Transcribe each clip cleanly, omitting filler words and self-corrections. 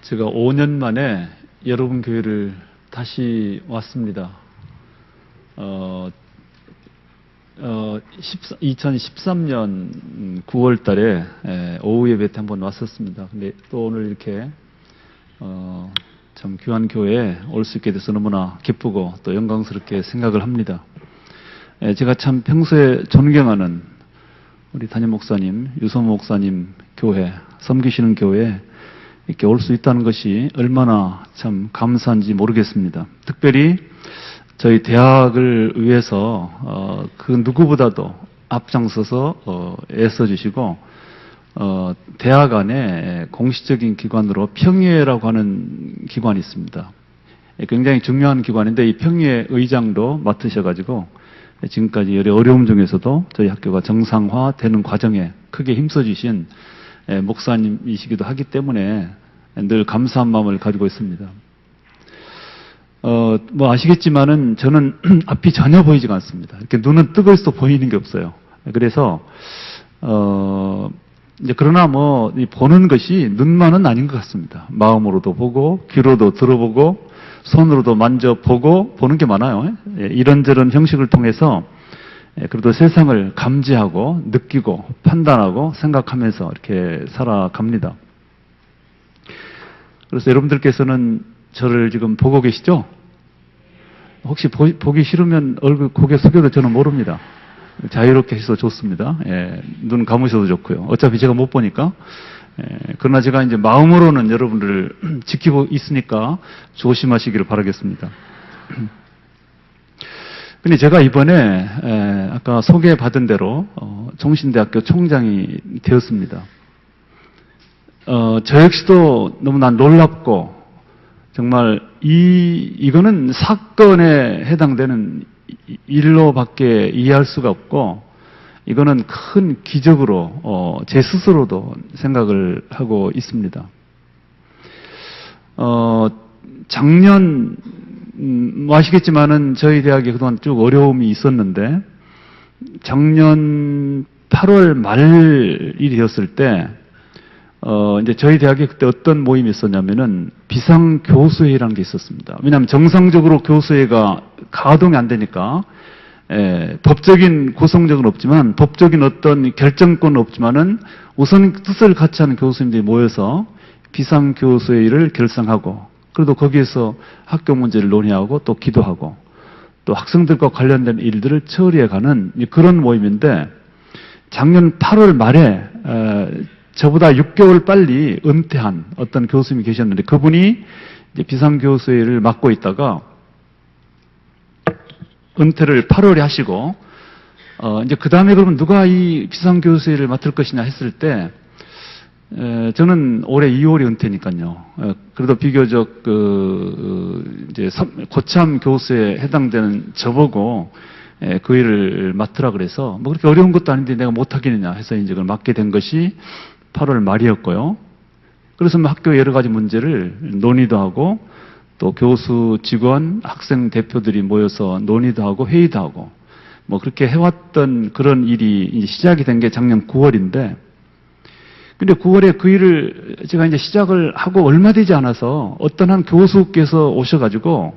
제가 5년 만에 여러분 교회를 다시 왔습니다. 2013년 9월 달에 오후 예배 때 한번 왔었습니다. 근데 또 오늘 이렇게 참 귀한 교회에 올 수 있게 돼서 너무나 기쁘고 또 영광스럽게 생각을 합니다. 제가 참 평소에 존경하는 우리 담임 목사님, 유성 목사님 교회, 섬기시는 교회에 이렇게 올 수 있다는 것이 얼마나 참 감사한지 모르겠습니다. 특별히 저희 대학을 위해서 그 누구보다도 앞장서서 애써주시고 대학 안에 공식적인 기관으로 평의회라고 하는 기관이 있습니다. 굉장히 중요한 기관인데 이 평의회 의장도 맡으셔가지고 지금까지 여러 어려움 중에서도 저희 학교가 정상화되는 과정에 크게 힘써주신 목사님이시기도 하기 때문에 늘 감사한 마음을 가지고 있습니다. 뭐 아시겠지만은 저는 앞이 전혀 보이지가 않습니다. 이렇게 눈은 뜨고 있어 보이는 게 없어요. 그래서 이제 그러나 뭐 보는 것이 눈만은 아닌 것 같습니다. 마음으로도 보고 귀로도 들어보고 손으로도 만져보고 보는 게 많아요. 이런저런 형식을 통해서 그래도 세상을 감지하고 느끼고 판단하고 생각하면서 이렇게 살아갑니다. 그래서 여러분들께서는 저를 지금 보고 계시죠? 혹시 보기 싫으면 얼굴 고개 숙여도 저는 모릅니다. 자유롭게 해서 좋습니다. 눈 감으셔도 좋고요. 어차피 제가 못 보니까. 그러나 제가 이제 마음으로는 여러분들을 지키고 있으니까 조심하시기를 바라겠습니다. 근데 제가 이번에 아까 소개받은 대로 종신대학교 총장이 되었습니다. 저 역시도 너무나 놀랍고 정말 이거는 사건에 해당되는 일로밖에 이해할 수가 없고 이거는 큰 기적으로 제 스스로도 생각을 하고 있습니다. 작년 아시겠지만은 저희 대학에 그동안 쭉 어려움이 있었는데 작년 8월 말이 되었을 때 이제 저희 대학에 그때 어떤 모임이 있었냐면은 비상교수회의라는 게 있었습니다. 왜냐하면 정상적으로 교수회가 가동이 안 되니까 법적인 구성력은 없지만 법적인 어떤 결정권은 없지만은 우선 뜻을 같이 하는 교수님들이 모여서 비상교수회의를 결성하고 그래도 거기에서 학교 문제를 논의하고 또 기도하고 또 학생들과 관련된 일들을 처리해가는 그런 모임인데 작년 8월 말에 저보다 6개월 빨리 은퇴한 어떤 교수님이 계셨는데 그분이 이제 비상교수회를 맡고 있다가 은퇴를 8월에 하시고 이제 그 다음에 그러면 누가 이 비상교수회를 맡을 것이냐 했을 때 저는 올해 2월에 은퇴니까요. 그래도 비교적 이제 고참 교수에 해당되는 저보고 그 일을 맡으라 그래서 뭐 그렇게 어려운 것도 아닌데 내가 못하겠느냐 해서 이제 그걸 맡게 된 것이 8월 말이었고요. 그래서 뭐 학교 여러 가지 문제를 논의도 하고 또 교수, 직원, 학생 대표들이 모여서 논의도 하고 회의도 하고 뭐 그렇게 해왔던 그런 일이 이제 시작이 된 게 작년 9월인데 근데 9월에 그 일을 제가 이제 시작을 하고 얼마 되지 않아서 어떤 한 교수께서 오셔가지고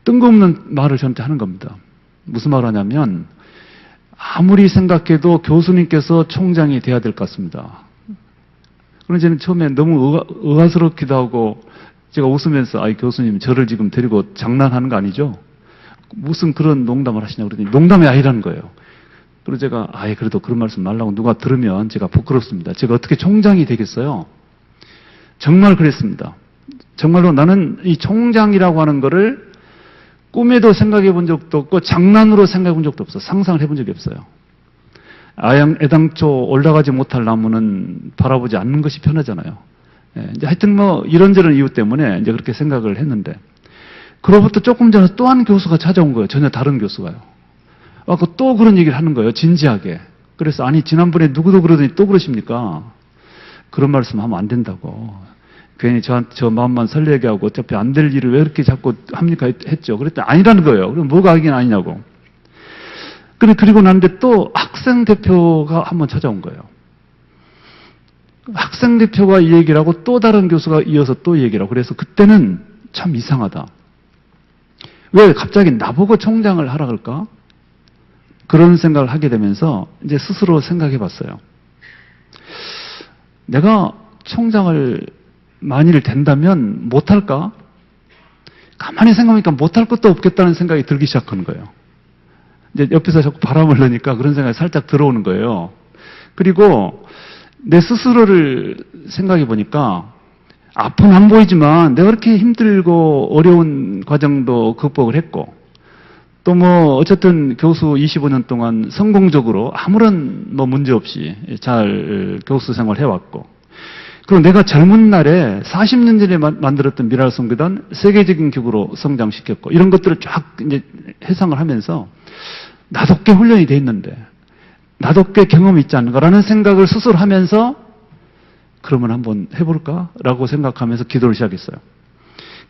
뜬금없는 말을 저한테 하는 겁니다. 무슨 말을 하냐면 아무리 생각해도 교수님께서 총장이 돼야 될 것 같습니다. 그런데 저는 처음에 너무 의아스럽기도 하고 제가 웃으면서 아이 교수님 저를 지금 데리고 장난하는 거 아니죠? 무슨 그런 농담을 하시냐고 그러더니 농담이 아니라는 거예요. 그래서 제가 아예 그래도 그런 말씀 말라고 누가 들으면 제가 부끄럽습니다. 제가 어떻게 총장이 되겠어요? 정말 그랬습니다. 정말로 나는 이 총장이라고 하는 거를 꿈에도 생각해 본 적도 없고 장난으로 생각해 본 적도 없어요. 상상을 해본 적이 없어요. 애당초 올라가지 못할 나무는 바라보지 않는 것이 편하잖아요. 이제 하여튼 뭐 이런저런 이유 때문에 이제 그렇게 생각을 했는데 그로부터 조금 전에 또 한 교수가 찾아온 거예요. 전혀 다른 교수가요. 또 그런 얘기를 하는 거예요. 진지하게. 그래서 아니 지난번에 누구도 그러더니 또 그러십니까? 그런 말씀 하면 안 된다고. 괜히 저 마음만 설레게 하고 어차피 안 될 일을 왜 이렇게 자꾸 합니까? 했죠. 그랬더니 아니라는 거예요. 그럼 뭐가 하긴 아니냐고. 그리고 났는데 또 학생 대표가 한번 찾아온 거예요. 학생 대표가 이 얘기를 하고 또 다른 교수가 이어서 또 얘기를 하고 그래서 그때는 참 이상하다. 왜 갑자기 나보고 총장을 하라 그럴까? 그런 생각을 하게 되면서 이제 스스로 생각해 봤어요. 내가 총장을 만일 된다면 못할까? 가만히 생각하니까 못할 것도 없겠다는 생각이 들기 시작하는 거예요. 이제 옆에서 자꾸 바람을 넣으니까 그런 생각이 살짝 들어오는 거예요. 그리고 내 스스로를 생각해 보니까 앞은 안 보이지만 내가 그렇게 힘들고 어려운 과정도 극복을 했고 또 뭐 어쨌든 교수 25년 동안 성공적으로 아무런 뭐 문제 없이 잘 교수 생활을 해왔고 그리고 내가 젊은 날에 40년 전에 만들었던 미랄성교단 세계적인 기구로 성장시켰고 이런 것들을 쫙 이제 해상을 하면서 나도 꽤 훈련이 돼 있는데 나도 꽤 경험이 있지 않는가라는 생각을 스스로 하면서 그러면 한번 해볼까라고 생각하면서 기도를 시작했어요.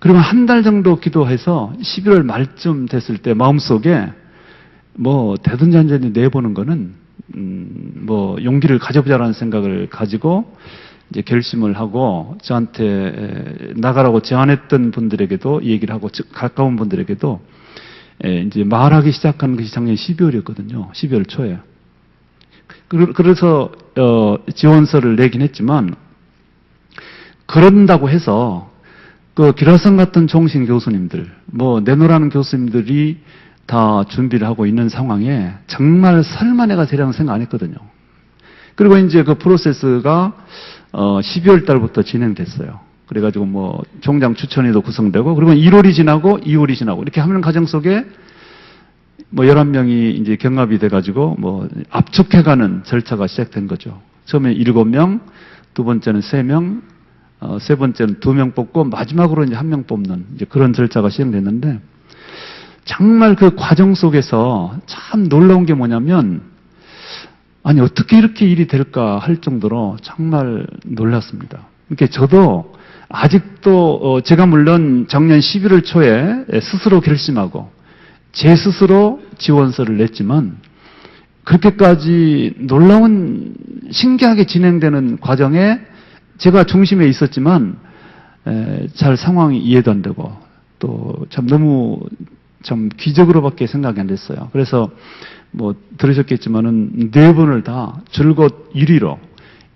그러면 한 달 정도 기도해서 11월 말쯤 됐을 때 마음속에 뭐 대든잔전히 내보는 거는 뭐 용기를 가져보자라는 생각을 가지고 이제 결심을 하고 저한테 나가라고 제안했던 분들에게도 얘기를 하고 가까운 분들에게도 이제 말하기 시작한 것이 작년 12월이었거든요. 12월 초에. 그래서 지원서를 내긴 했지만 그런다고 해서 그 기라성 같은 종신 교수님들, 뭐 내노라는 교수님들이 다 준비를 하고 있는 상황에 정말 설마 내가 되려는 생각 안 했거든요. 그리고 이제 그 프로세스가 12월 달부터 진행됐어요. 그래가지고 뭐 총장 추천위도 구성되고 그리고 1월이 지나고 2월이 지나고 이렇게 하는 과정 속에 뭐 11명이 이제 경합이 돼가지고 뭐 압축해가는 절차가 시작된 거죠. 처음에 7명, 두 번째는 3명, 세 번째는 2명 뽑고 마지막으로 이제 1명 뽑는 이제 그런 절차가 시행됐는데 정말 그 과정 속에서 참 놀라운 게 뭐냐면 아니 어떻게 이렇게 일이 될까 할 정도로 정말 놀랐습니다. 이렇게 저도 아직도 제가 물론 작년 11월 초에 스스로 결심하고 제 스스로 지원서를 냈지만 그렇게까지 놀라운 신기하게 진행되는 과정에 제가 중심에 있었지만 잘 상황이 이해도 안 되고 또 참 너무 참 기적으로밖에 생각이 안 됐어요. 그래서 뭐 들으셨겠지만은 4번을 다 줄곧 1위로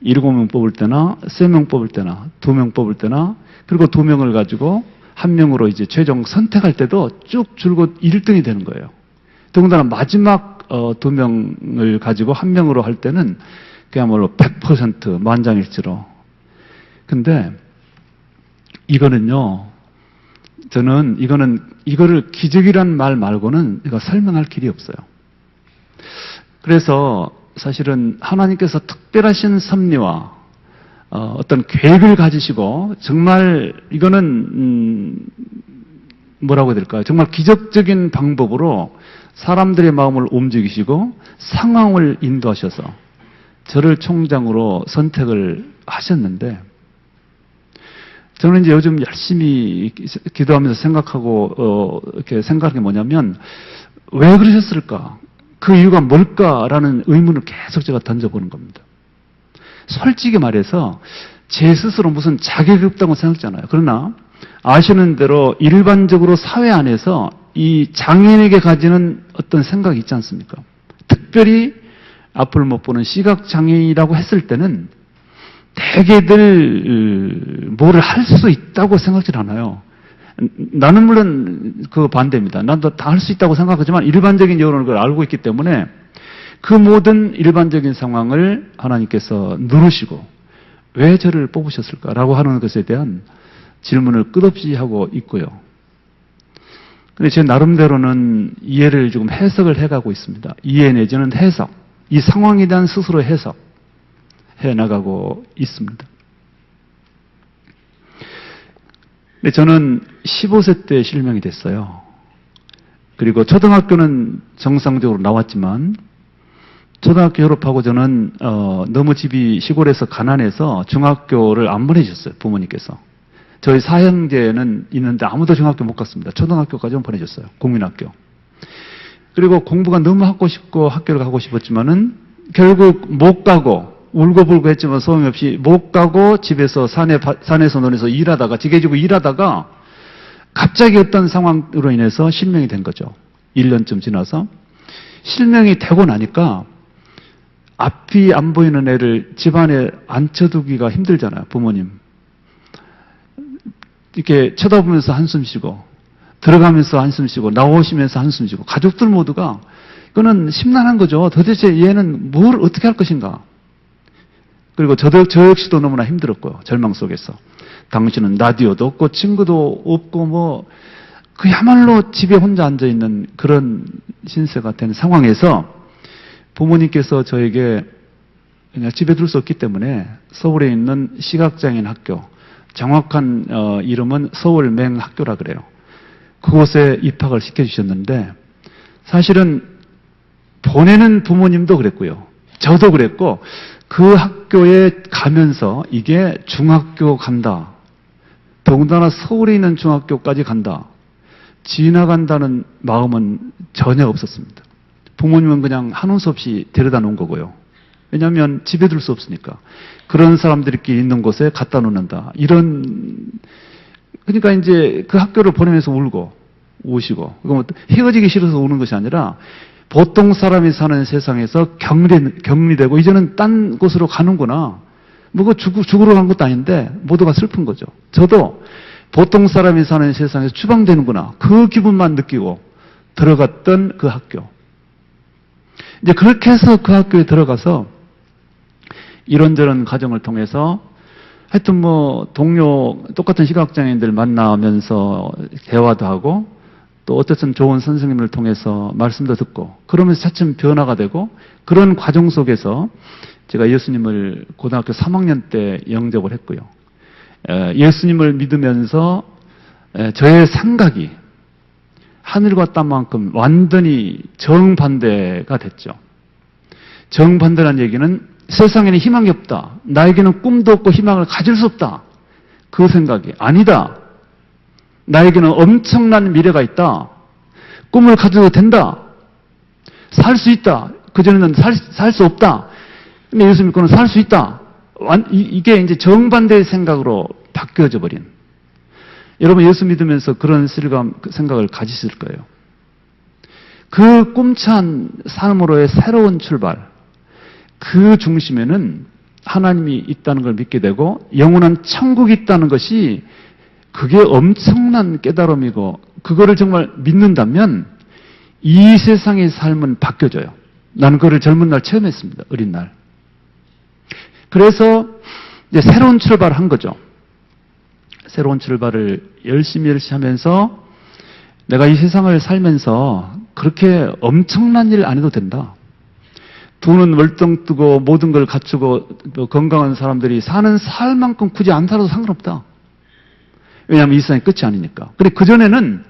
7명 뽑을 때나 3명 뽑을 때나 2명 뽑을 때나 그리고 2명을 가지고 1명으로 이제 최종 선택할 때도 쭉 줄곧 1등이 되는 거예요. 더군다나 마지막 2명을 가지고 1명으로 할 때는 그야말로 100% 만장일치로. 근데 이거는요, 저는 이거를 기적이란 말 말고는 이거 설명할 길이 없어요. 그래서 사실은 하나님께서 특별하신 섭리와 어떤 계획을 가지시고 정말 이거는 뭐라고 해야 될까요? 정말 기적적인 방법으로 사람들의 마음을 움직이시고 상황을 인도하셔서 저를 총장으로 선택을 하셨는데 저는 이제 요즘 열심히 기도하면서 생각하고 이렇게 생각하는 게 뭐냐면 왜 그러셨을까? 그 이유가 뭘까라는 의문을 계속 제가 던져보는 겁니다. 솔직히 말해서 제 스스로 무슨 자격이 없다고 생각하잖아요. 그러나 아시는 대로 일반적으로 사회 안에서 이 장애인에게 가지는 어떤 생각이 있지 않습니까? 특별히 앞을 못 보는 시각장애인이라고 했을 때는 대개들 뭐를 할 수 있다고 생각질 않아요. 나는 물론 그 반대입니다. 나도 다 할 수 있다고 생각하지만 일반적인 여론을 그걸 알고 있기 때문에 그 모든 일반적인 상황을 하나님께서 누르시고 왜 저를 뽑으셨을까라고 하는 것에 대한 질문을 끝없이 하고 있고요. 근데 제 나름대로는 이해를 조금 해석을 해가고 있습니다. 이해 내지는 해석. 이 상황에 대한 스스로 해석해 나가고 있습니다. 근데 저는 15세 때 실명이 됐어요. 그리고 초등학교는 정상적으로 나왔지만 초등학교 졸업하고 저는 너무 집이 시골에서 가난해서 중학교를 안 보내주셨어요. 부모님께서. 저희 사형제는 있는데 아무도 중학교 못 갔습니다. 초등학교까지만 보내줬어요. 국민학교. 그리고 공부가 너무 하고 싶고 학교를 가고 싶었지만은 결국 못 가고 울고불고 했지만 소용이 없이 못 가고 집에서 산에서 논에서 일하다가 지게지고 일하다가 갑자기 어떤 상황으로 인해서 실명이 된 거죠. 1년쯤 지나서. 실명이 되고 나니까 앞이 안 보이는 애를 집안에 앉혀두기가 힘들잖아요. 부모님. 이렇게 쳐다보면서 한숨 쉬고 들어가면서 한숨 쉬고 나오시면서 한숨 쉬고 가족들 모두가 이거는 심란한 거죠. 도대체 얘는 뭘 어떻게 할 것인가. 그리고 저 역시도 너무나 힘들었고요. 절망 속에서. 당신은 라디오도 없고 친구도 없고 그야말로 집에 혼자 앉아있는 그런 신세가 된 상황에서 부모님께서 저에게 그냥 집에 둘 수 없기 때문에 서울에 있는 시각장애인 학교, 정확한 이름은 서울맹학교라 그래요. 그곳에 입학을 시켜주셨는데 사실은 보내는 부모님도 그랬고요. 저도 그랬고 그 학교에 가면서 이게 중학교 간다. 더군다나 서울에 있는 중학교까지 간다. 지나간다는 마음은 전혀 없었습니다. 부모님은 그냥 한운 수 없이 데려다 놓은 거고요. 왜냐하면 집에 둘 수 없으니까. 그런 사람들끼리 있는 곳에 갖다 놓는다. 그러니까 이제 그 학교를 보내면서 울고, 우시고. 헤어지기 싫어서 우는 것이 아니라 보통 사람이 사는 세상에서 격리되고 이제는 딴 곳으로 가는구나. 죽으러 간 것도 아닌데 모두가 슬픈 거죠. 저도 보통 사람이 사는 세상에서 추방되는구나. 그 기분만 느끼고 들어갔던 그 학교. 이제 그렇게 해서 그 학교에 들어가서 이런저런 과정을 통해서 하여튼 동료 똑같은 시각장애인들 만나면서 대화도 하고 또 어쨌든 좋은 선생님을 통해서 말씀도 듣고 그러면서 차츰 변화가 되고 그런 과정 속에서 제가 예수님을 고등학교 3학년 때 영접을 했고요. 예수님을 믿으면서 저의 생각이 하늘과 땅만큼 완전히 정반대가 됐죠. 정반대란 얘기는 세상에는 희망이 없다. 나에게는 꿈도 없고 희망을 가질 수 없다. 그 생각이 아니다. 나에게는 엄청난 미래가 있다. 꿈을 가져도 된다. 살 수 있다. 그전에는 살 수 없다. 근데 예수 믿고는 살 수 있다. 이게 이제 정반대의 생각으로 바뀌어져 버린. 여러분 예수 믿으면서 그런 생각을 가지실 거예요. 그 꿈찬 삶으로의 새로운 출발. 그 중심에는 하나님이 있다는 걸 믿게 되고 영원한 천국이 있다는 것이 그게 엄청난 깨달음이고 그거를 정말 믿는다면 이 세상의 삶은 바뀌어져요. 나는 그걸 젊은 날 체험했습니다. 어린 날. 그래서 이제 새로운 출발을 한 거죠. 새로운 출발을 열심히 하면서 내가 이 세상을 살면서 그렇게 엄청난 일 안 해도 된다. 두 눈 멀뚱 뜨고 모든 걸 갖추고 또 건강한 사람들이 사는 살만큼 굳이 안 살아도 상관없다. 왜냐하면 이 세상이 끝이 아니니까. 근데 그전에는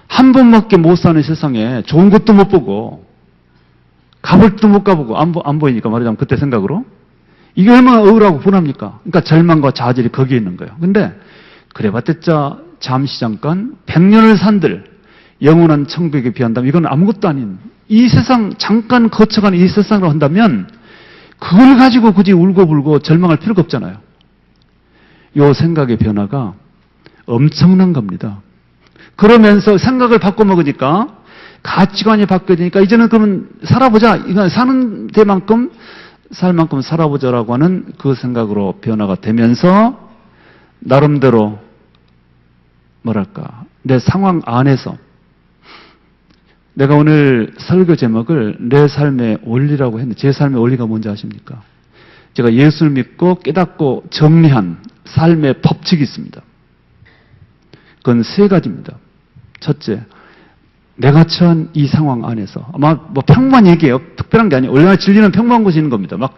한 번밖에 못 사는 세상에 좋은 것도 못 보고 가볼 때도 못 가보고 안 보이니까 말하자면 그때 생각으로 이게 얼마나 억울하고 분합니까? 그러니까 절망과 좌절이 거기에 있는 거예요. 근데 그래봤자 잠시 잠깐 100년을 산들 영원한 천국에 비한다면 이건 아무것도 아닌 이 세상 잠깐 거쳐가는 이 세상으로 한다면 그걸 가지고 굳이 울고불고 절망할 필요가 없잖아요. 이 생각의 변화가 엄청난 겁니다. 그러면서 생각을 바꿔먹으니까 가치관이 바뀌어지니까 이제는 그러면 살아보자. 이건 사는 데만큼 살 만큼 살아보자라고 하는 그 생각으로 변화가 되면서 나름대로 내 상황 안에서 내가 오늘 설교 제목을 내 삶의 원리라고 했는데 제 삶의 원리가 뭔지 아십니까? 제가 예수를 믿고 깨닫고 정리한 삶의 법칙이 있습니다. 그건 세 가지입니다. 첫째, 내가 처한 이 상황 안에서 아마 평범한 얘기예요. 특별한 게 아니에요. 원래 진리는 평범한 곳이 있는 겁니다. 막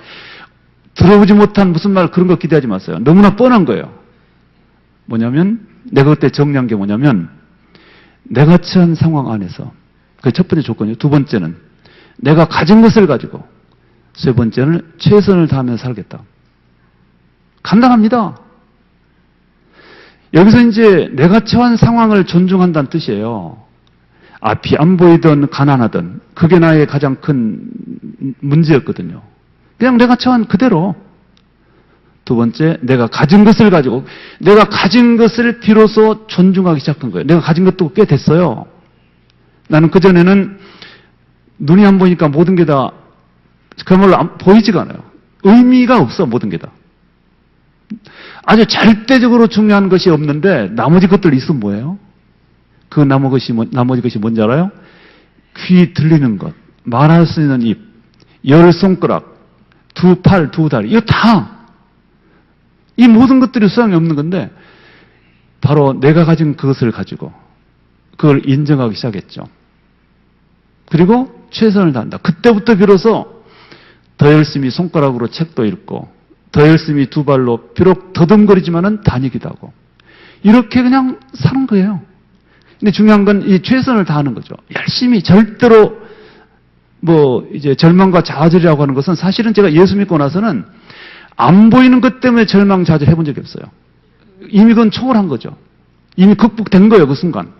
들어보지 못한 무슨 말 그런 거 기대하지 마세요. 너무나 뻔한 거예요. 뭐냐면 내가 그때 정리한 게 뭐냐면 내가 처한 상황 안에서 그게 첫 번째 조건이에요. 두 번째는 내가 가진 것을 가지고 세 번째는 최선을 다하며 살겠다. 간단합니다. 여기서 이제 내가 처한 상황을 존중한다는 뜻이에요. 앞이 안 보이든 가난하든 그게 나의 가장 큰 문제였거든요. 그냥 내가 처한 그대로. 두 번째, 내가 가진 것을 가지고, 내가 가진 것을 비로소 존중하기 시작한 거예요. 내가 가진 것도 꽤 됐어요. 나는 그전에는 눈이 안 보니까 모든 게 다 그야말로 보이지가 않아요. 의미가 없어, 모든 게 다. 아주 절대적으로 중요한 것이 없는데 나머지 것들이 있으면 뭐예요? 그 나머지 것이 뭔지 알아요? 귀 들리는 것, 말할 수 있는 입, 열 손가락, 두 팔, 두 다리, 이거 다 이 모든 것들이 수양이 없는 건데 바로 내가 가진 그것을 가지고 그걸 인정하기 시작했죠. 그리고 최선을 다한다. 그때부터 비로소 더 열심히 손가락으로 책도 읽고 더 열심히 두 발로 비록 더듬거리지만은 다니기도 하고 이렇게 그냥 사는 거예요. 근데 중요한 건 이 최선을 다하는 거죠. 열심히 절대로 뭐 이제 절망과 좌절이라고 하는 것은 사실은 제가 예수 믿고 나서는 안 보이는 것 때문에 절망 좌절 해본 적이 없어요. 이미 그건 초월한 거죠. 이미 극복된 거예요, 그 순간.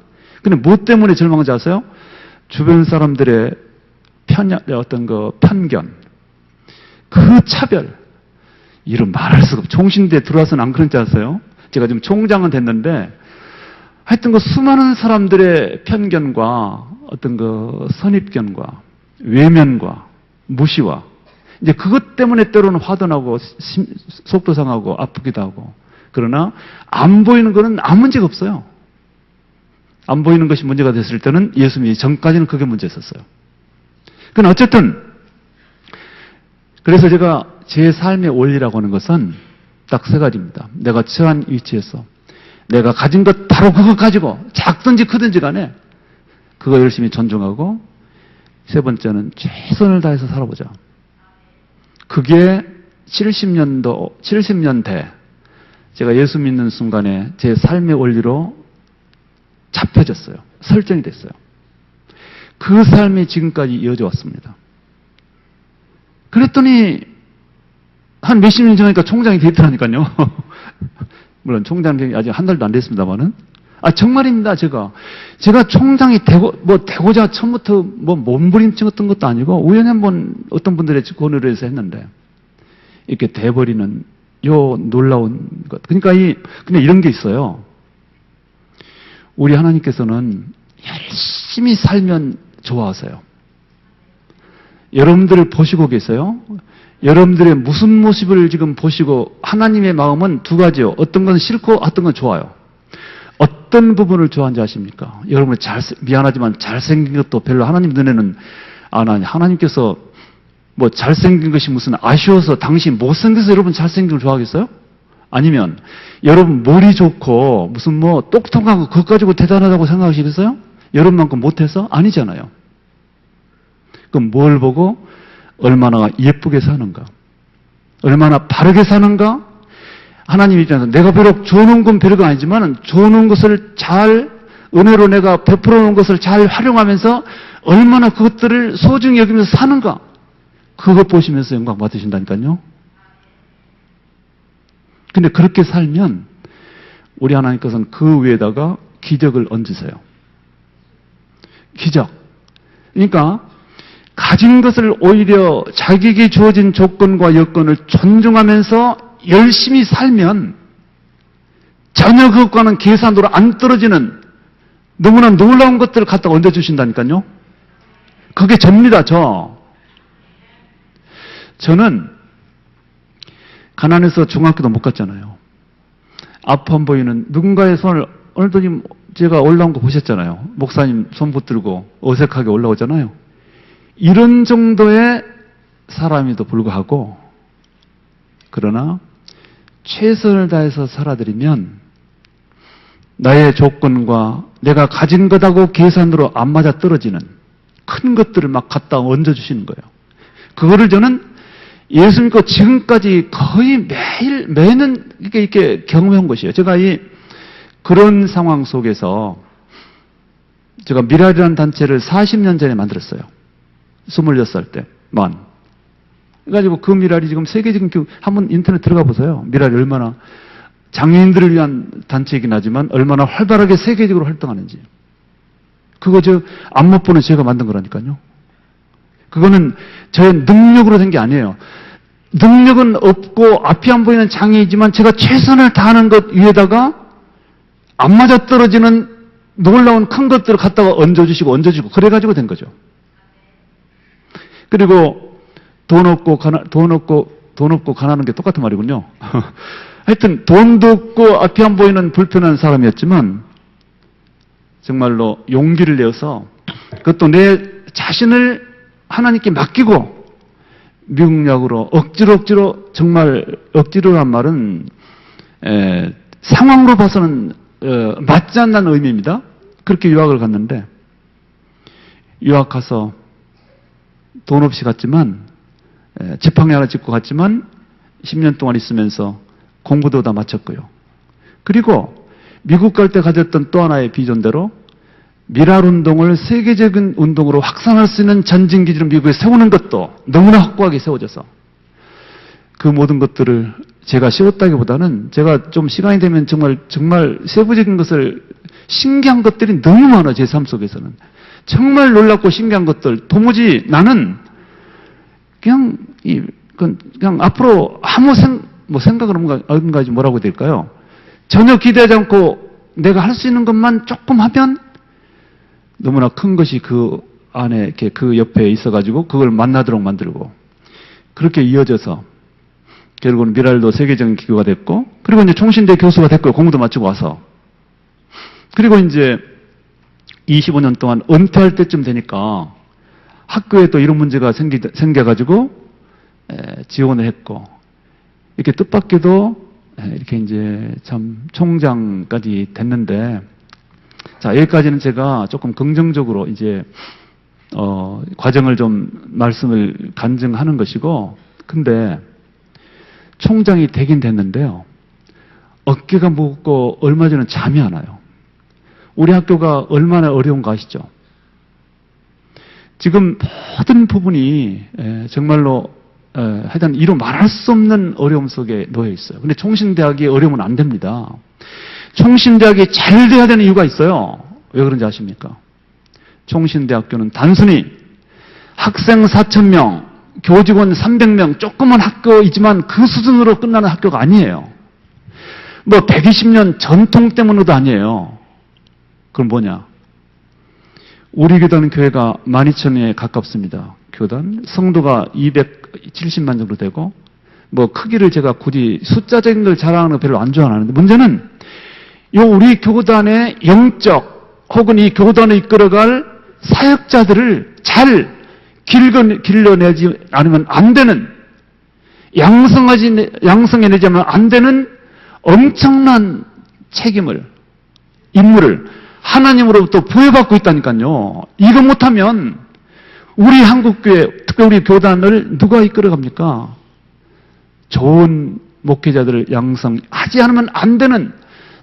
근데 뭐 때문에 절망 좌절해요? 주변 사람들의 편견, 그 차별, 이런 말할 수가 없어요. 총신대에 들어와서는 안 그런 줄 아세요? 제가 지금 총장은 됐는데, 하여튼 그 수많은 사람들의 편견과 어떤 그 선입견과 외면과 무시와 이제 그것 때문에 때로는 화도 나고 속도 상하고 아프기도 하고 그러나 안 보이는 거는 아무 문제가 없어요. 안 보이는 것이 문제가 됐을 때는 예수 믿기 전까지는 그게 문제였었어요. 그러나 어쨌든 그래서 제가 제 삶의 원리라고 하는 것은 딱 세 가지입니다. 내가 처한 위치에서 내가 가진 것 바로 그것 가지고 작든지 크든지 간에 그거 열심히 존중하고 세 번째는 최선을 다해서 살아보자. 그게 70년대 제가 예수 믿는 순간에 제 삶의 원리로 잡혀졌어요. 설정이 됐어요. 그 삶이 지금까지 이어져 왔습니다. 그랬더니 한 몇십 년 지나니까 총장이 되더라니까요. 물론 총장이 아직 한 달도 안 됐습니다만은. 정말입니다, 제가 총장이 되고자 처음부터 몸부림쳤던 것도 아니고, 우연히 한번 어떤 분들의 권유를 해서 했는데, 이렇게 돼버리는 요 놀라운 것. 그러니까 그냥 이런 게 있어요. 우리 하나님께서는 열심히 살면 좋아하세요. 여러분들을 보시고 계세요. 여러분들의 무슨 모습을 지금 보시고, 하나님의 마음은 두 가지요. 어떤 건 싫고, 어떤 건 좋아요. 어떤 부분을 좋아하는지 아십니까? 여러분 미안하지만 잘생긴 것도 별로 하나님 눈에는 하나님께서 뭐 잘생긴 것이 무슨 아쉬워서 당신 못생겨서 여러분 잘생긴 걸 좋아하겠어요? 아니면 여러분 머리 좋고 무슨 똑똑하고 그것 가지고 대단하다고 생각하시겠어요? 여러분만큼 못해서? 아니잖아요. 그럼 뭘 보고 얼마나 예쁘게 사는가? 얼마나 바르게 사는가? 하나님 입장에서 내가 비록 줘놓은 건 별거 아니지만 줘놓은 것을 잘 은혜로 내가 베풀어 놓은 것을 잘 활용하면서 얼마나 그것들을 소중히 여기면서 사는가 그것 보시면서 영광 받으신다니까요. 근데 그렇게 살면 우리 하나님께서는 그 위에다가 기적을 얹으세요. 기적. 그러니까 가진 것을 오히려 자기에게 주어진 조건과 여건을 존중하면서 열심히 살면 전혀 그것과는 계산으로 안 떨어지는 너무나 놀라운 것들을 갖다 얹어주신다니까요. 그게 접니다, 저는 가난해서 중학교도 못 갔잖아요. 앞 안 보이는 누군가의 손을, 오늘도 지금 제가 올라온 거 보셨잖아요. 목사님 손 붙들고 어색하게 올라오잖아요. 이런 정도의 사람에도 불구하고 그러나 최선을 다해서 살아드리면 나의 조건과 내가 가진 것하고 계산으로 안 맞아 떨어지는 큰 것들을 막 갖다 얹어주시는 거예요. 그거를 저는 예수 믿고 지금까지 거의 매년 이렇게 경험한 것이에요. 제가 그런 상황 속에서 제가 미랄이라는 단체를 40년 전에 만들었어요. 26살 때만. 그래가지고 그 미랄이 지금 세계적인 한번 인터넷 들어가 보세요. 미랄이 얼마나 장애인들을 위한 단체이긴 하지만 얼마나 활발하게 세계적으로 활동하는지. 그거 안 못 보는 제가 만든 거라니까요. 그거는 저의 능력으로 된 게 아니에요. 능력은 없고 앞이 안 보이는 장애이지만 제가 최선을 다하는 것 위에다가 안 맞아떨어지는 놀라운 큰 것들을 갖다가 얹어주시고 그래가지고 된 거죠. 그리고 돈 없고 가난한 게 똑같은 말이군요. 하여튼 돈도 없고 앞이 안 보이는 불편한 사람이었지만 정말로 용기를 내어서 그것도 내 자신을 하나님께 맡기고 미국 야구로 억지로 정말 억지로란 말은 상황으로 봐서는 맞지 않는 의미입니다. 그렇게 유학을 갔는데 유학 가서 돈 없이 갔지만 지팡이 하나 짚고 갔지만 10년 동안 있으면서 공부도 다 마쳤고요. 그리고 미국 갈 때 가졌던 또 하나의 비전대로 미랄 운동을 세계적인 운동으로 확산할 수 있는 전진기지를 미국에 세우는 것도 너무나 확고하게 세워져서 그 모든 것들을 제가 세웠다기보다는 제가 좀 시간이 되면 정말 세부적인 것을 신기한 것들이 너무 많아 제 삶 속에서는 정말 놀랍고 신기한 것들 도무지 나는 그냥 앞으로 아무 생각을 뭔가지 뭐라고 될까요? 전혀 기대하지 않고 내가 할 수 있는 것만 조금 하면 너무나 큰 것이 그 안에 이렇게 그 옆에 있어가지고 그걸 만나도록 만들고 그렇게 이어져서 결국은 미랄도 세계적인 기구가 됐고 그리고 이제 총신대 교수가 됐고요. 공부도 마치고 와서 그리고 이제 25년 동안 은퇴할 때쯤 되니까 학교에 또 이런 문제가 생겨가지고 지원을 했고 이렇게 뜻밖에도 이렇게 이제 참 총장까지 됐는데 자 여기까지는 제가 조금 긍정적으로 이제 과정을 좀 말씀을 간증하는 것이고 근데 총장이 되긴 됐는데요. 어깨가 무겁고 얼마 전에 잠이 안 와요. 우리 학교가 얼마나 어려운 거 아시죠? 지금 모든 부분이 정말로 하여튼 이루 말할 수 없는 어려움 속에 놓여 있어요. 근데 총신대학이 어려우면 안 됩니다. 총신대학이 잘 돼야 되는 이유가 있어요. 왜 그런지 아십니까? 총신대학교는 단순히 학생 4,000명, 교직원 300명, 조그만 학교이지만 그 수준으로 끝나는 학교가 아니에요. 뭐 120년 전통 때문에도 아니에요. 그럼 뭐냐? 우리 교단은 교회가 12,000에 가깝습니다. 교단. 성도가 270만 정도 되고 뭐 크기를 제가 굳이 숫자적인 걸 자랑하는 거 별로 안 좋아하는데 문제는 요 우리 교단의 영적 혹은 이 교단을 이끌어갈 사역자들을 잘 길러내지 않으면 안 되는 양성해내지 않으면 안 되는 엄청난 임무를 하나님으로부터 부여받고 있다니까요. 이거 못하면 우리 한국교회, 특히 우리 교단을 누가 이끌어갑니까? 좋은 목회자들을 양성하지 않으면 안 되는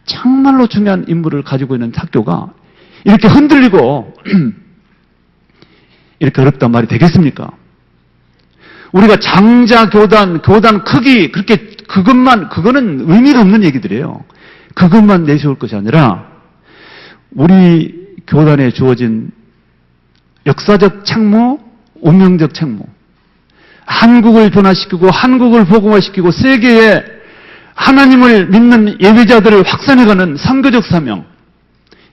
정말로 중요한 임무를 가지고 있는 학교가 이렇게 흔들리고 이렇게 어렵단 말이 되겠습니까? 우리가 장자 교단 크기, 그거는 의미가 없는 얘기들이에요. 그것만 내세울 것이 아니라 우리 교단에 주어진 역사적 책무, 운명적 책무, 한국을 변화시키고 한국을 복음화시키고 세계에 하나님을 믿는 예배자들을 확산해가는 선교적 사명,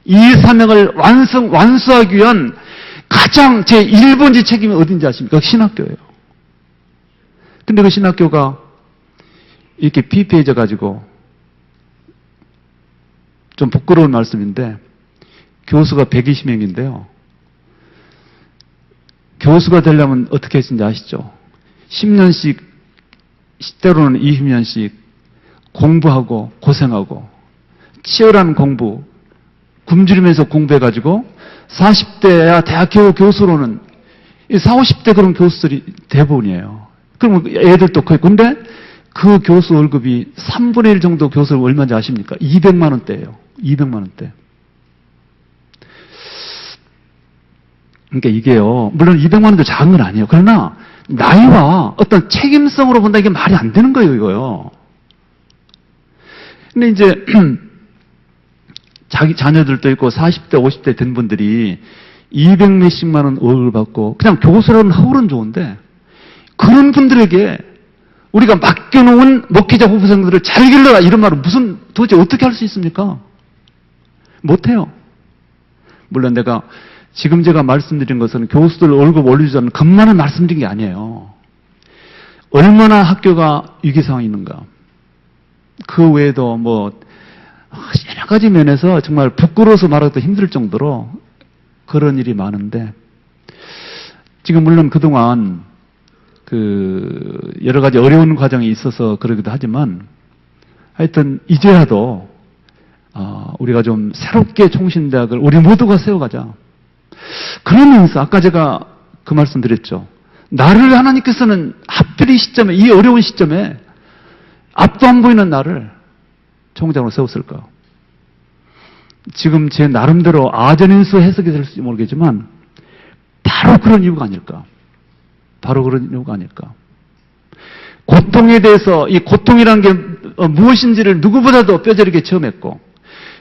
이 사명을 완수하기 위한 가장 제1번지 책임이 어딘지 아십니까? 신학교예요. 근데 그 신학교가 이렇게 피폐해져 가지고 좀 부끄러운 말씀인데 교수가 120명인데요. 교수가 되려면 어떻게 했는지 아시죠? 10년씩, 때로는 20년씩 공부하고 고생하고 치열한 공부, 굶주리면서 공부해가지고 40대야 대학교 교수로는 40, 50대 그런 교수들이 대부분이에요. 그럼 애들도 거의 근데 그 교수 월급이 3분의 1 정도 교수 얼마인지 아십니까? 200만 원대예요. 200만 원대. 그러니까 이게요. 물론 200만 원도 작은 건 아니에요. 그러나 나이와 어떤 책임성으로 본다 이게 말이 안 되는 거예요, 이거요. 근데 이제 자기 자녀들도 있고 40대, 50대 된 분들이 200몇십만 원 월급을 받고 그냥 교수라는 허울은 좋은데 그런 분들에게 우리가 맡겨놓은 목회자 후보생들을 잘 길러라 이런 말은 도대체 어떻게 할 수 있습니까? 못해요. 물론 지금 제가 말씀드린 것은 교수들 월급 올려주자는 것만을 말씀드린 게 아니에요. 얼마나 학교가 위기 상황이 있는가. 그 외에도 여러 가지 면에서 정말 부끄러워서 말하기도 힘들 정도로 그런 일이 많은데, 지금 물론 그동안 여러 가지 어려운 과정이 있어서 그러기도 하지만, 하여튼 이제라도 우리가 좀 새롭게 총신대학을 우리 모두가 세워가자. 그러면서 아까 제가 그 말씀 드렸죠. 나를 하나님께서는 하필 이 시점에, 이 어려운 시점에 앞도 안 보이는 나를 총장으로 세웠을까? 지금 제 나름대로 아전인수 해석이 될지 모르겠지만 바로 그런 이유가 아닐까? 바로 그런 이유가 아닐까? 고통에 대해서, 이 고통이라는 게 무엇인지를 누구보다도 뼈저리게 체험했고,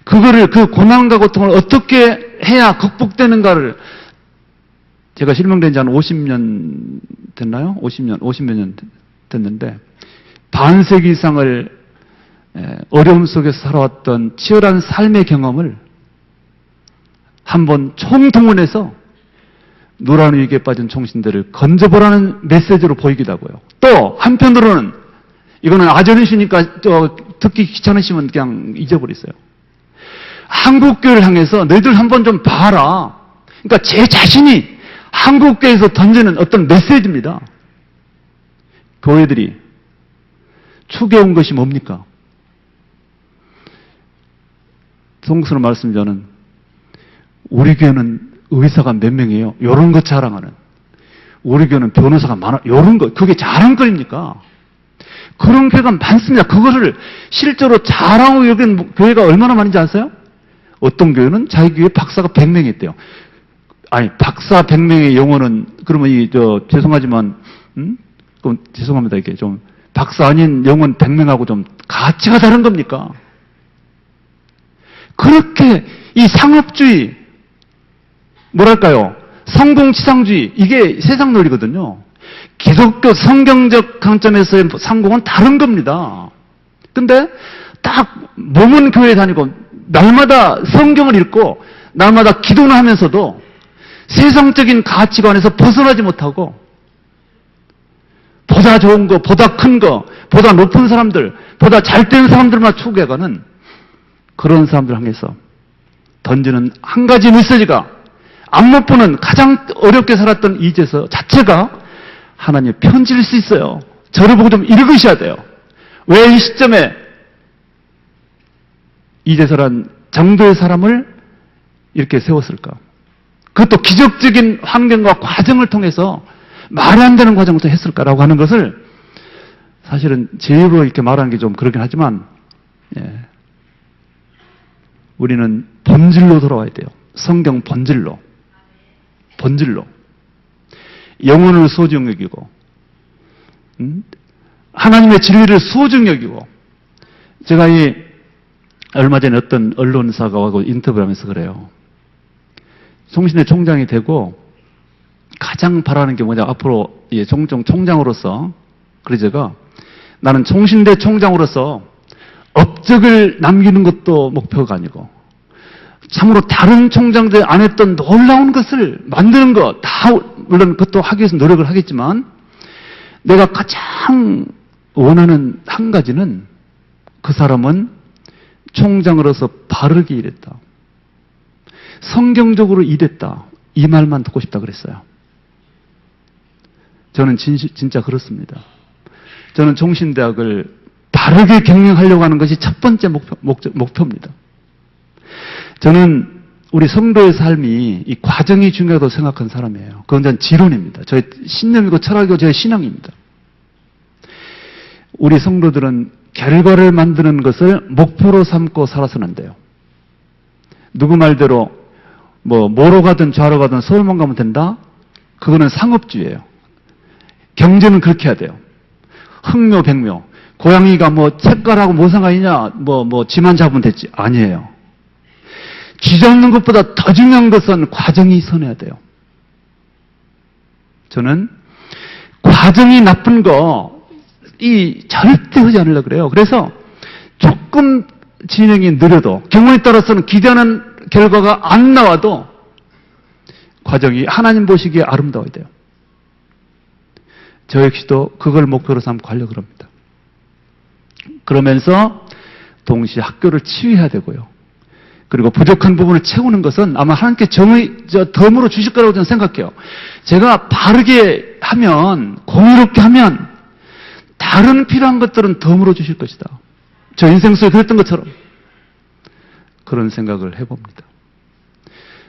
그 고난과 고통을 어떻게 해야 극복되는가를, 제가 실명된 지 한 50년 됐나요? 50몇 년 됐는데, 반세기 이상을 어려움 속에서 살아왔던 치열한 삶의 경험을 한번 총동원해서 노란 위기에 빠진 총신들을 건져보라는 메시지로 보이기도 하고요. 또 한편으로는, 이거는 아전이시니까 듣기 귀찮으시면 그냥 잊어버리세요. 한국교회를 향해서 너희들 한번 좀 봐라. 그러니까 제 자신이 한국교회에서 던지는 어떤 메시지입니다. 교회들이 추겨온 것이 뭡니까? 성스러운 말씀, 저는 우리 교회는 의사가 몇 명이에요? 이런 것 자랑하는. 우리 교회는 변호사가 많아. 이런 것, 그게 자랑거리입니까? 그런 교회가 많습니다. 그거를 실제로 자랑하고 여기는 교회가 얼마나 많은지 아세요? 어떤 교회는 자기 교회에 박사가 100명이 있대요. 아니, 박사 100명의 영어는, 그러면 죄송하지만, 그럼 죄송합니다. 이게 좀, 박사 아닌 영어는 100명하고 좀 가치가 다른 겁니까? 그렇게 이 상업주의, 뭐랄까요? 성공치상주의, 이게 세상 논리거든요. 기독교 성경적 관점에서의 성공은 다른 겁니다. 근데 딱 몸은 교회에 다니고 날마다 성경을 읽고 날마다 기도를 하면서도 세상적인 가치관에서 벗어나지 못하고 보다 좋은 거, 보다 큰 거, 보다 높은 사람들, 보다 잘된 사람들만 추구해가는 그런 사람들 향해서 던지는 한 가지 메시지가, 앞못 보는 가장 어렵게 살았던 이제서 자체가 하나님의 편지일 수 있어요. 저를 보고 좀 읽으셔야 돼요. 왜 이 시점에 이제서란 정도의 사람을 이렇게 세웠을까? 그것도 기적적인 환경과 과정을 통해서 말이 안 되는 과정을 통해 했을까라고 하는 것을, 사실은 제 입으로 이렇게 말하는 게 좀 그러긴 하지만, 우리는 본질로 돌아와야 돼요. 성경 본질로. 영혼을 소중히 여기고, 하나님의 진리를 소중히 여기고. 제가 얼마 전에 어떤 언론사가 하고 인터뷰를 하면서 그래요. 총신대 총장이 되고 가장 바라는 게 뭐냐, 앞으로 종종 총장으로서, 그래서 제가 나는 총신대 총장으로서 업적을 남기는 것도 목표가 아니고, 참으로 다른 총장들 안 했던 놀라운 것을 만드는 것, 다 물론 그것도 하기 위해서 노력을 하겠지만, 내가 가장 원하는 한 가지는 그 사람은 총장으로서 바르게 일했다, 성경적으로 일했다, 이 말만 듣고 싶다 그랬어요. 저는 진짜 그렇습니다. 저는 총신대학을 바르게 경영하려고 하는 것이 첫 번째 목표입니다. 저는 우리 성도의 삶이 이 과정이 중요하다고 생각하는 사람이에요. 그건 전 지론입니다. 저의 신념이고 철학이고 저의 신앙입니다. 우리 성도들은 결과를 만드는 것을 목표로 삼고 살아서는 안 돼요. 누구 말대로 뭐로 가든 좌로 가든 서울만 가면 된다? 그거는 상업주의예요. 경제는 그렇게 해야 돼요. 흥묘 백묘. 고양이가 색깔하고 뭐 상관이냐, 지만 잡으면 됐지. 아니에요. 쥐 잡는 것보다 더 중요한 것은 과정이 선해야 돼요. 저는 과정이 나쁜 거, 절대 하지 않으려고 그래요. 그래서 조금 진행이 느려도 경우에 따라서는 기대하는 결과가 안 나와도 과정이 하나님 보시기에 아름다워야 돼요. 저 역시도 그걸 목표로 삼고 하려고 합니다. 그러면서 동시에 학교를 치유해야 되고요. 그리고 부족한 부분을 채우는 것은 아마 하나님께 덤으로 주실 거라고 저는 생각해요. 제가 바르게 하면, 공의롭게 하면 다른 필요한 것들은 덤으로 주실 것이다. 저 인생 속에 그랬던 것처럼 그런 생각을 해봅니다.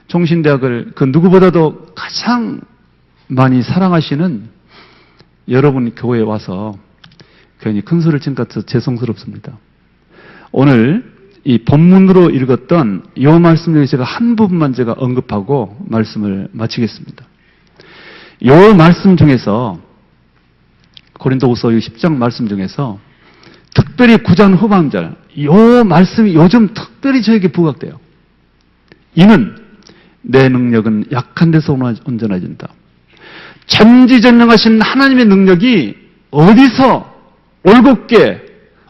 종신대학을 그 누구보다도 가장 많이 사랑하시는 여러분 교회에 와서 괜히 큰 소리를 친 것 같아서 죄송스럽습니다. 오늘 이 본문으로 읽었던 이 말씀 중에 제가 한 부분만 제가 언급하고 말씀을 마치겠습니다. 이 말씀 중에서 고린도후서 10장 말씀 중에서 특별히 9장 후반절 이 말씀이 요즘 특별히 저에게 부각돼요. 이는 내 능력은 약한 데서 온전해진다. 전지전능하신 하나님의 능력이 어디서 올곧게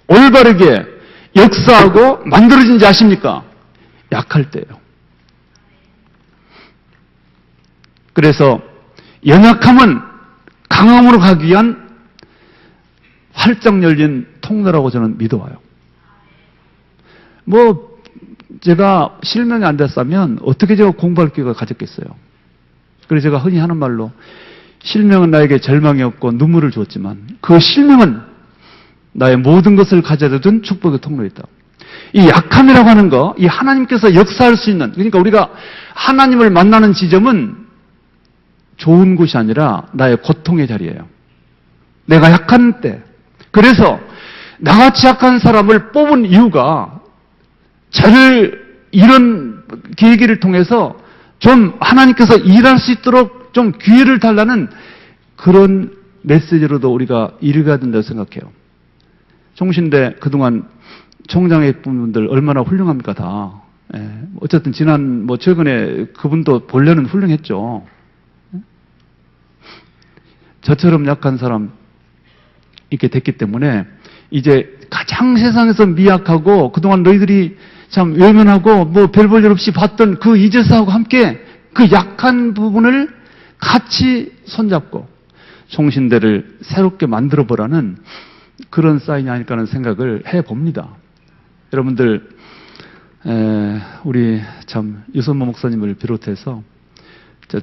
올바르게 역사하고 만들어진지 아십니까? 약할 때예요. 그래서 연약함은 강함으로 가기 위한 활짝 열린 통로라고 저는 믿어와요. 제가 실명이 안 됐다면 어떻게 제가 공부할 기회가 가졌겠어요. 그래서 제가 흔히 하는 말로 실명은 나에게 절망이 없고 눈물을 줬지만 그 실명은 나의 모든 것을 가져다 준 축복의 통로였다. 이 약함이라고 하는 거, 이 하나님께서 역사할 수 있는, 그러니까 우리가 하나님을 만나는 지점은 좋은 곳이 아니라 나의 고통의 자리예요. 내가 약한 때. 그래서 나같이 약한 사람을 뽑은 이유가 저를 이런 계기를 통해서 좀 하나님께서 일할 수 있도록 좀 기회를 달라는 그런 메시지로도 우리가 읽어야 된다고 생각해요. 종신대 그동안 총장의 분들 얼마나 훌륭합니까 다. 어쨌든 최근에 그분도 본래는 훌륭했죠. 저처럼 약한 사람 있게 됐기 때문에 이제 가장 세상에서 미약하고 그동안 너희들이 참 외면하고 별 볼 일 없이 봤던 그 이제사하고 함께 그 약한 부분을 같이 손잡고 총신대를 새롭게 만들어 보라는 그런 사인이 아닐까 하는 생각을 해봅니다. 여러분들 우리 참 유선모 목사님을 비롯해서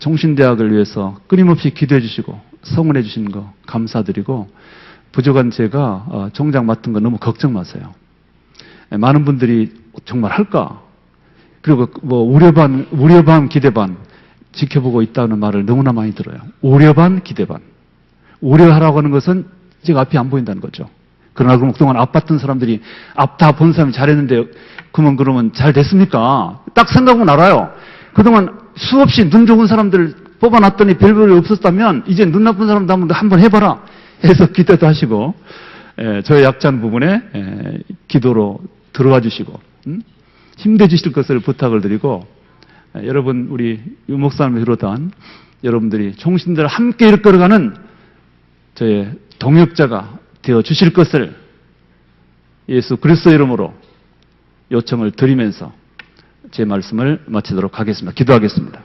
총신대학을 위해서 끊임없이 기도해 주시고 성원해 주시는 거 감사드리고 부족한 제가 총장 맡은 거 너무 걱정 마세요. 많은 분들이 정말 할까? 그리고 우려 반 기대 반 지켜보고 있다는 말을 너무나 많이 들어요. 우려 반 기대 반. 우려하라고 하는 것은 제가 앞이 안 보인다는 거죠. 그러나 그동안 앞 봤던 사람들이 앞 다 본 사람이 잘했는데 그러면 잘 됐습니까? 딱 생각은 알아요. 그동안 수없이 눈 좋은 사람들 뽑아놨더니 별볼이 없었다면 이제 눈 나쁜 사람도 한번 해봐라 해서 기대도 하시고 저의 약한 부분에 기도로 들어와 주시고 힘내 주실 것을 부탁을 드리고 여러분 우리 유 목사님을 비롯한 여러분들이 총신들을 함께 이끌어가는 저의 동역자가 되어 주실 것을 예수 그리스도 이름으로 요청을 드리면서 제 말씀을 마치도록 하겠습니다. 기도하겠습니다.